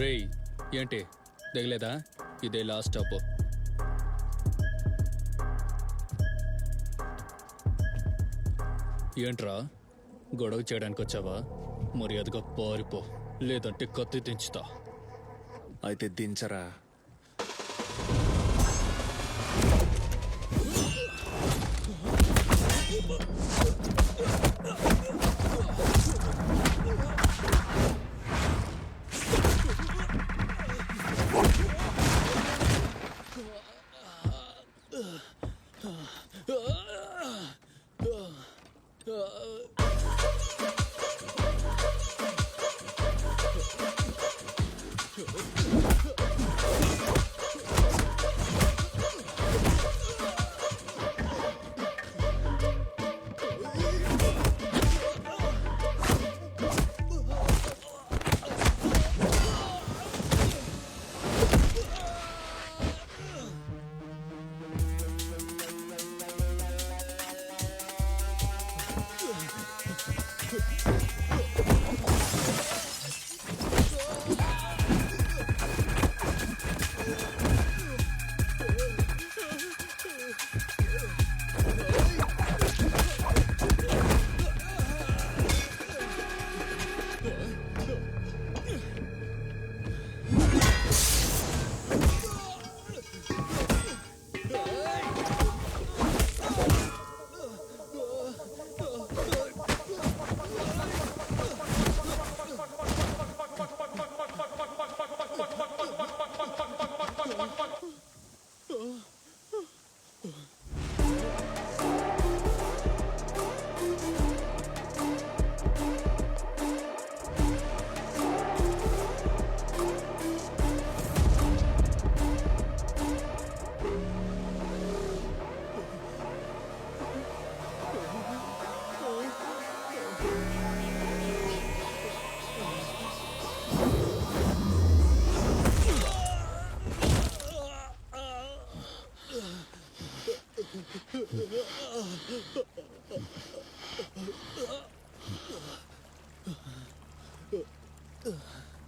రేయ్ ఏంటి దిగలేదా? ఇదే లాస్ట్ స్టాప్. ఏంట్రా గొడవ చేయడానికి వచ్చావా? మర్యాదగా పారిపో, లేదంటే కత్తి దించుతా. అయితే దించరా.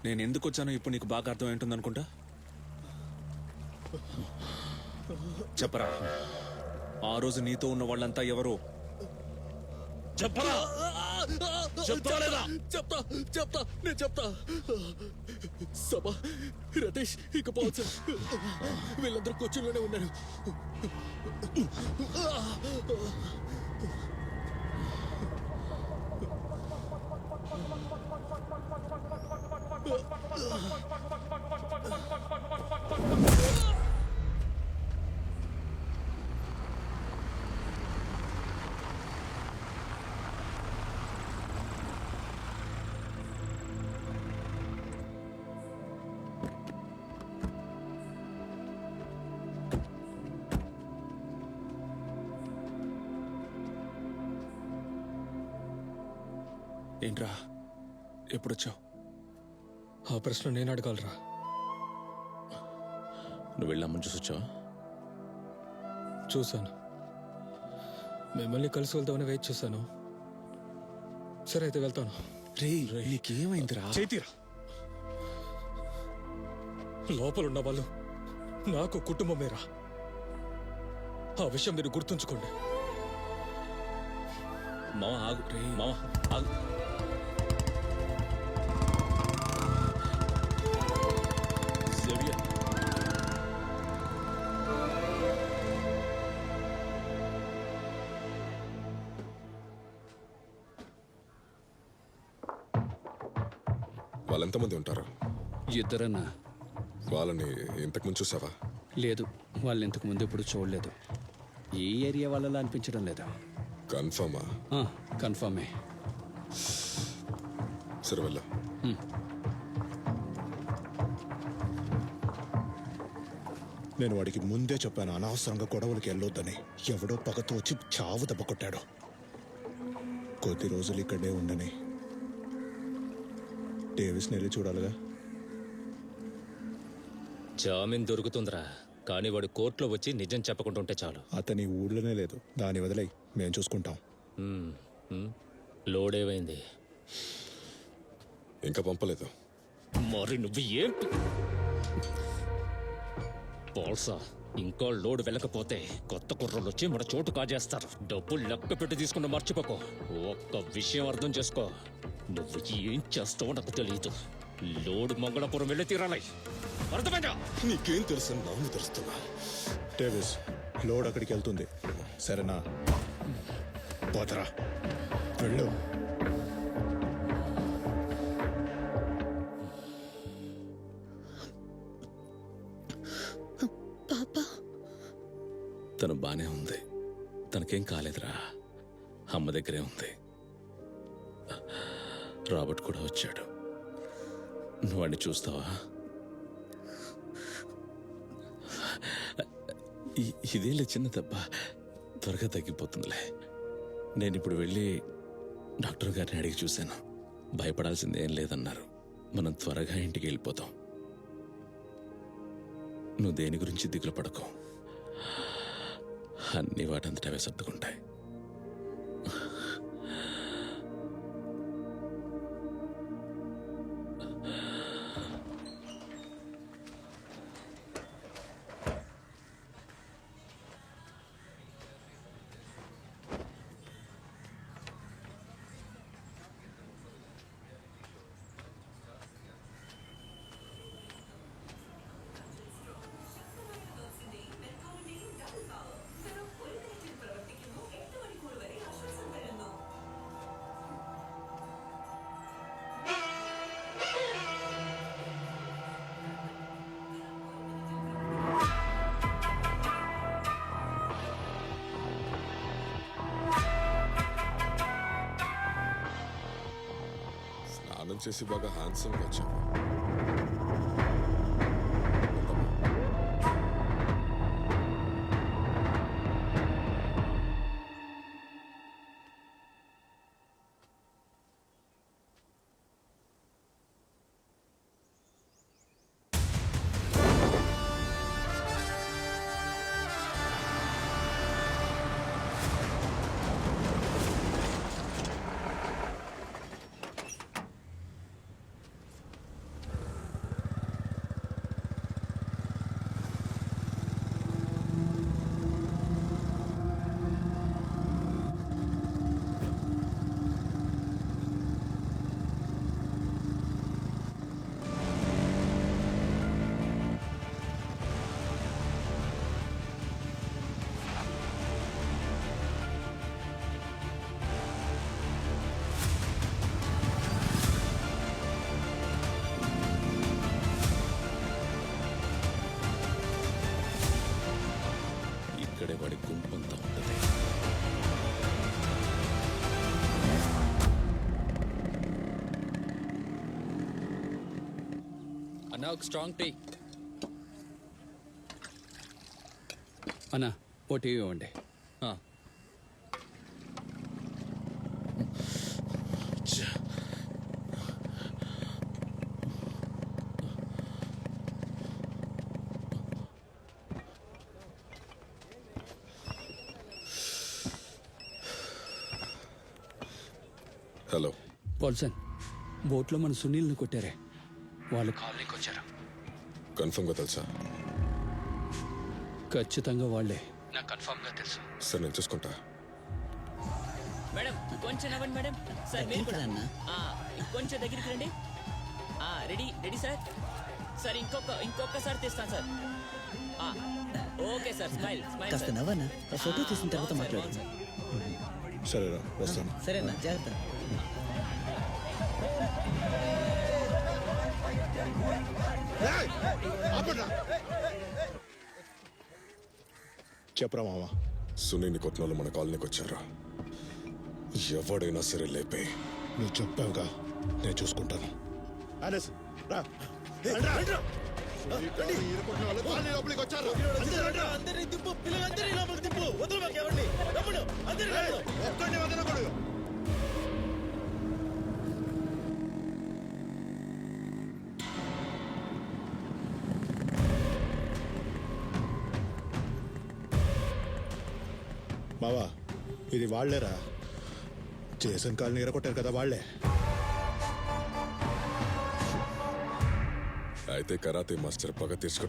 నేను ఎందుకు వచ్చానో ఇప్పుడు నీకు బాగా అర్థం ఏంటుంది అనుకుంటా. చెప్పరా, ఆ రోజు నీతో ఉన్న వాళ్ళంతా ఎవరు? చెప్పరా. చెప్తా నేను చెప్తా. సభ రతీష్ ఇక పోవచ్చు. వీళ్ళందరూ కూర్చునిలోనే ఉన్నారు. ఏంట్రా, ఎప్పుడొచ్చావు? ఆ ప్రశ్న నేను అడగాలరా? నువ్వు వెళ్ళామని చూసి వచ్చావా? చూశాను, మిమ్మల్ని కలిసి వెళ్తామని వెయిట్ చేశాను. సరే అయితే వెళ్తాను. నీకేమైందిరా? చేతిరా. లోపలున్న వాళ్ళు నాకు కుటుంబమేరా. ఆ విషయం మీరు గుర్తుంచుకోండి. మావా ఆగు. మావా ఆగు. వాళ్ళెంతమంది ఉంటారు? ఇద్దరన్నా. వాళ్ళని ఇంతకుముందు చూసావా? లేదు, వాళ్ళు ఇంతకు ముందు ఎప్పుడు చూడలేదు. ఈ ఏరియా వాళ్ళలా అనిపించడం లేదా? కన్ఫర్మా? కన్ఫర్మే. సరే వెళ్ళా. నేను వాడికి ముందే చెప్పాను అనవసరంగా గొడవలకి వెళ్ళొద్దని. ఎవడో పగతో వచ్చి చావు దెబ్బ కొట్టాడు. కొద్ది రోజులు ఇక్కడే ఉండని. డేవిస్ని వెళ్ళి చూడాలిగా. జామీన్ దొరుకుతుందిరా, కానీ వాడు కోర్టులో వచ్చి నిజం చెప్పకుండా ఉంటే చాలు. అతని ఊళ్ళోనే లేదు, దాన్ని వదిలేయి, మేము చూసుకుంటాం. లోడ్ ఏమైంది? ఇంకా పంపలేదు. మరి నువ్వు ఏం పోల్సా ఇంకా లోడ్ వెళ్ళకపోతే కొత్త కుర్రోళ్ళు వచ్చి మన చోటు కాజేస్తారు. డబ్బులు లెక్క పెట్టి తీసుకున్న మర్చిపోకో. ఒక్క విషయం అర్థం చేసుకో, నువ్వు ఏం చేస్తావో నాకు తెలియదు. లోడ్ మంగళపురం వెళ్ళి తీరాలి, అర్థమైందా? నీకేం తెలుసు? నాకు తెలుస్తున్నా. డేవిస్, లోడ్ అక్కడికి వెళ్తుంది. సరేనా? పోతరా, వెళ్ళు. తను బానే ఉంది, తనకేం కాలేదురా. అమ్మ దగ్గరే ఉంది. రాబర్ట్ కూడా వచ్చాడు. నువ్వు వాడిని చూస్తావా? ఇదేలే చిన్న దెబ్బ, త్వరగా తగ్గిపోతుందిలే. నేను ఇప్పుడు వెళ్ళి డాక్టర్ గారిని అడిగి చూశాను. భయపడాల్సింది ఏం లేదన్నారు. మనం త్వరగా ఇంటికి వెళ్ళిపోతాం. నువ్వు దేని గురించి దిగులు పడకు, అన్ని వాటంతట అవే సర్దుకుంటాయి. స్నానం చేసి బాగా హ్యాండ్సమ్గా వచ్చావు. ఇక్కడే వాడి గుంపంతా ఉంటుంది. అన్నా ఒక స్ట్రాంగ్ టీ. అన్నా ఓ టీవీ ఇవ్వండి. హలో, పాల్సన్, బోట్లో మన సునీల్ని కొట్టారే, వాళ్ళు కాలనీకి వచ్చారు. కన్ఫర్మ్గా తెలుసా? ఖచ్చితంగా వాళ్ళే, నాకు కన్ఫర్మ్గా తెలుసు. సరే, నేను చూసుకుంటా. మేడం కొంచెం అవ్వండి మేడం. సార్ మీరు కూడా కొంచెం దగ్గరికి రండి. Ready ready sir. సార్ ఇంకొకసారి తీస్తాను sir. Okay sir, smile smile. కాస్త నవ్వనా, ఫోటో తీసిన తర్వాత మాట్లాడు. సరేరా, వస్తాను. సరేనా, జాగ్రత్త. చెప్పరా మామ. సునీని కొట్టిన వాళ్ళు మన కాలనీకి వచ్చారు. ఎవడైనా సరే లేపే. నువ్వు చెప్పావుగా, నేను చూసుకుంటాను. మావా, ఇది వాళ్లేరా. జేసన్ కాలనీ ఎరగొట్టారు కదా వాళ్ళే. అయితే కరాతే మాస్టర్ పగ తీర్చుకోవడానికి